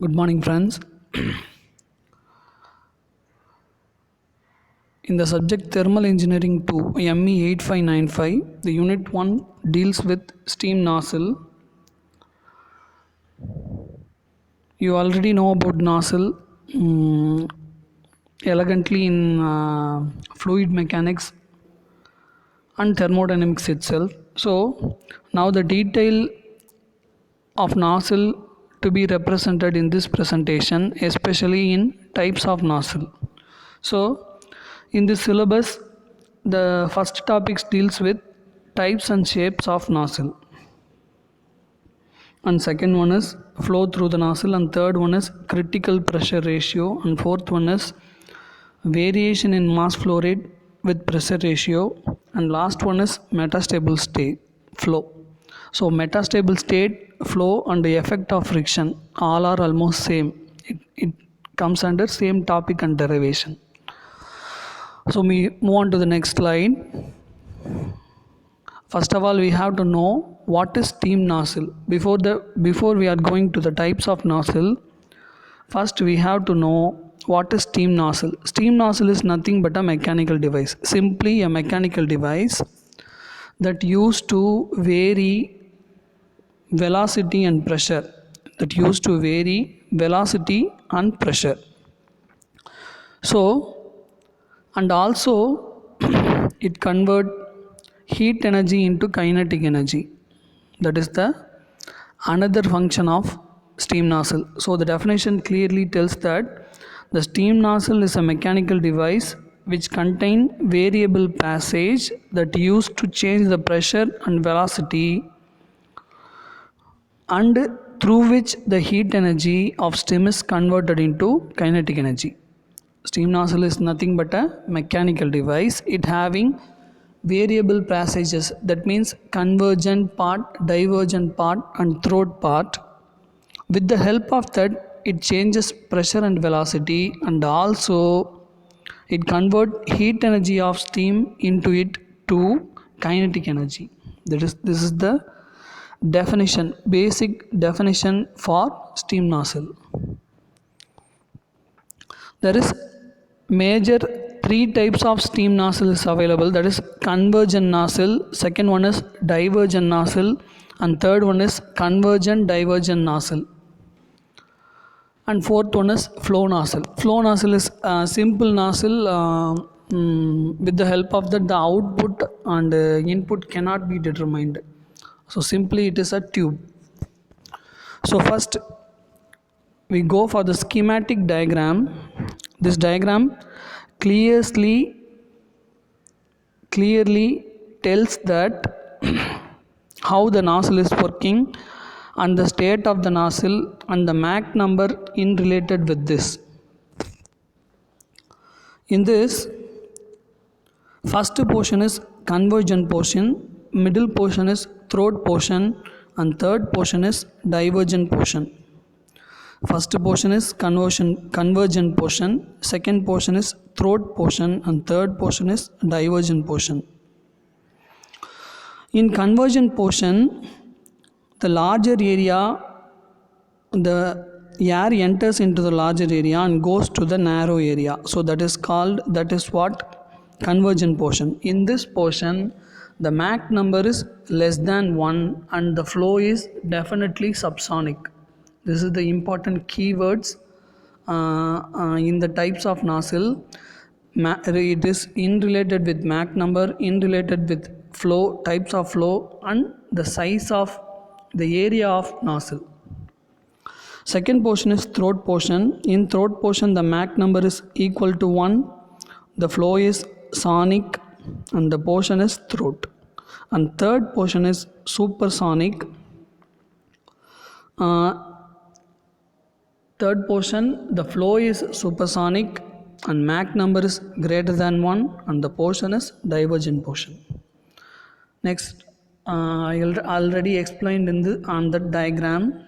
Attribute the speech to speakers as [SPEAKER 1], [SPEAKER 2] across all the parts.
[SPEAKER 1] Good morning, friends. In the subject Thermal Engineering 2, ME 8595, the Unit 1 deals with steam nozzle. You already know about nozzle elegantly in fluid mechanics and thermodynamics itself. So, now the detail of nozzle to be represented in this presentation, especially in types of nozzle. So, in this syllabus, the first topic deals with types and shapes of nozzle, and second one is flow through the nozzle, and third one is critical pressure ratio, and fourth one is variation in mass flow rate with pressure ratio, and last one is metastable state flow. So metastable state, flow, and the effect of friction all are almost same. It comes under same topic and derivation. So we move on to the next slide. First of all, we have to know what is steam nozzle. Before we are going to the types of nozzle, first we have to know what is steam nozzle. Steam nozzle is nothing but a mechanical device. Simply a mechanical device that used to vary velocity and pressure. So, and also it convert heat energy into kinetic energy. That is the another function of steam nozzle. So the definition clearly tells that the steam nozzle is a mechanical device which contain variable passage that used to change the pressure and velocity, and through which the heat energy of steam is converted into kinetic energy. Steam nozzle is nothing but a mechanical device. It having variable passages, that means convergent part, divergent part, and throat part. With the help of that, it changes pressure and velocity, and also it convert heat energy of steam into it to kinetic energy. This is the definition, basic definition for steam nozzle. There is major three types of steam nozzle is available, that is convergent nozzle, second one is divergent nozzle, and third one is convergent divergent nozzle, and fourth one is flow nozzle. Flow nozzle is a simple nozzle with the help of that the output and input cannot be determined. So simply it is a tube. So first we go for the schematic diagram. This diagram clearly tells that how the nozzle is working and the state of the nozzle and the Mach number in related with this. In this, first portion is convergent portion, middle portion is throat portion, and third portion is divergent portion. First portion is convergent portion, second portion is throat portion, and third portion is divergent portion. In convergent portion, the larger area, the air enters into the larger area and goes to the narrow area. So that is what convergent portion. In this portion, the Mach number is less than 1 and the flow is definitely subsonic. This is the important keywords in the types of nozzle. It is in related with Mach number, in related with flow, types of flow, and the size of the area of nozzle. Second portion is throat portion. In throat portion, the Mach number is equal to 1. The flow is sonic, and the portion is throat. And third portion is supersonic. Third portion, the flow is supersonic and Mach number is greater than 1, and the portion is divergent portion. Next, I already explained on the diagram.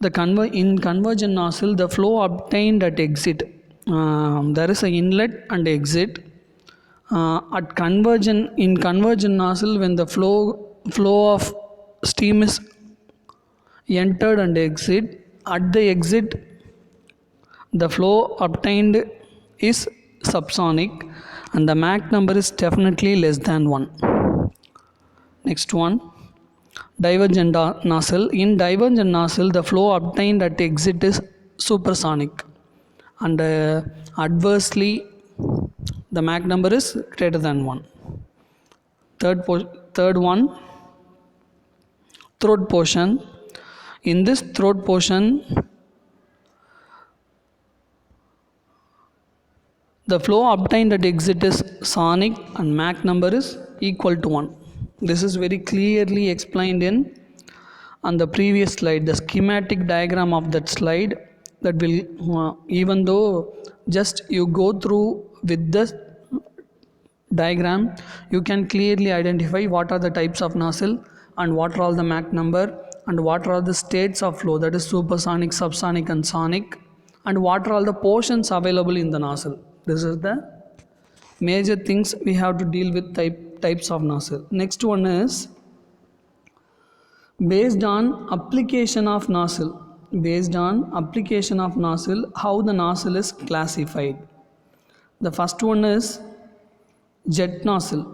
[SPEAKER 1] That in convergent nozzle, the flow obtained at exit, there is an inlet and exit. In convergent nozzle, when the flow of steam is entered and exit. At the exit, the flow obtained is subsonic and the Mach number is definitely less than 1. Next one, divergent nozzle. In divergent nozzle, the flow obtained at exit is supersonic and adversely the Mach number is greater than 1. Third one, throat portion. In this throat portion, the flow obtained at exit is sonic and Mach number is equal to 1. This is very clearly explained on the previous slide, the schematic diagram of that slide. That will even though just you go through with the diagram, you can clearly identify what are the types of nozzle and what are all the Mach number and what are the states of flow, that is supersonic, subsonic and sonic, and what are all the portions available in the nozzle. This is the major things we have to deal with types of nozzle. Next one is based on application of nozzle. Based on application of nozzle, how the nozzle is classified. The first one is jet nozzle.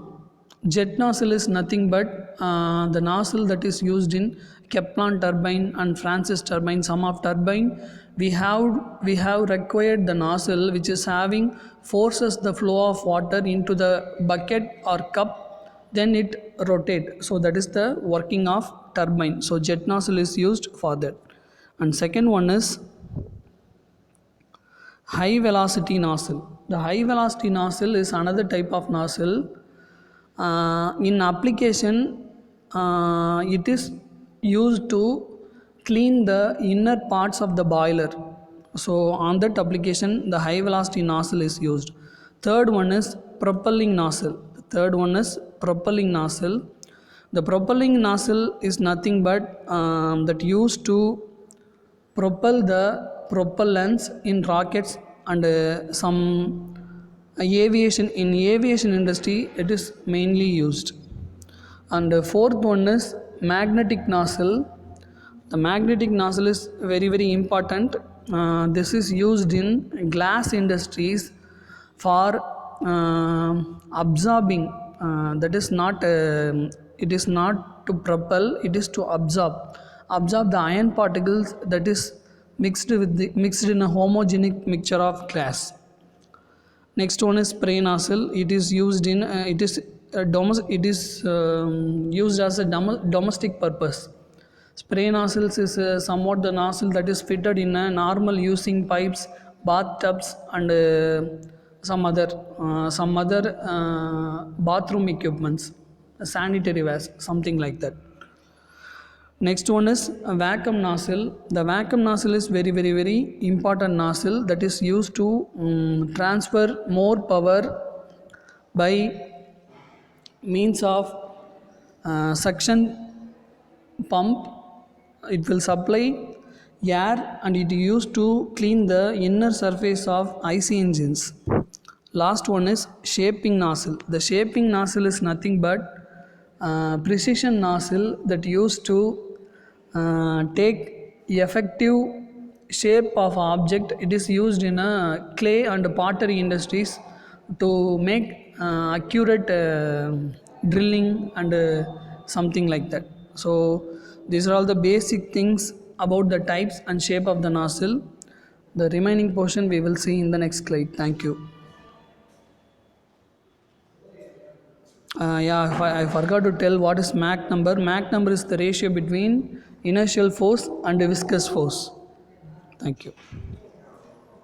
[SPEAKER 1] Jet nozzle is nothing but the nozzle that is used in Kaplan turbine and Francis turbine. Some of turbine we have required the nozzle which is having forces the flow of water into the bucket or cup, then it rotate. So that is the working of turbine. So jet nozzle is used for that. And second one is high velocity nozzle. The high velocity nozzle is another type of nozzle. In application, it is used to clean the inner parts of the boiler. So on that application, the high velocity nozzle is used. Third one is propelling nozzle. The third one is propelling nozzle. The propelling nozzle is nothing but that used to propel the propellants in rockets and some aviation. In aviation industry, it is mainly used. And fourth one is magnetic nozzle. The magnetic nozzle is very important. This is used in glass industries for absorbing. That is not. It is not to propel. It is to absorb the iron particles that is mixed in a homogenic mixture of glass. Next one is spray nozzle. It is used in used as a domestic purpose. Spray nozzles is somewhat the nozzle that is fitted in a normal using pipes, bathtubs and some other bathroom equipments, sanitary wares, something like that. Next one is a vacuum nozzle. The vacuum nozzle is very important nozzle that is used to transfer more power by means of suction pump. It will supply air and it is used to clean the inner surface of IC engines. Last one is shaping nozzle. The shaping nozzle is nothing but precision nozzle that used to take effective shape of object. It is used in clay and pottery industries to make accurate drilling and something like that. So these are all the basic things about the types and shape of the nozzle. The remaining portion we will see in the next slide. Thank you. I forgot to tell what is Mach number. Mach number is the ratio between inertial force and viscous force. Thank you.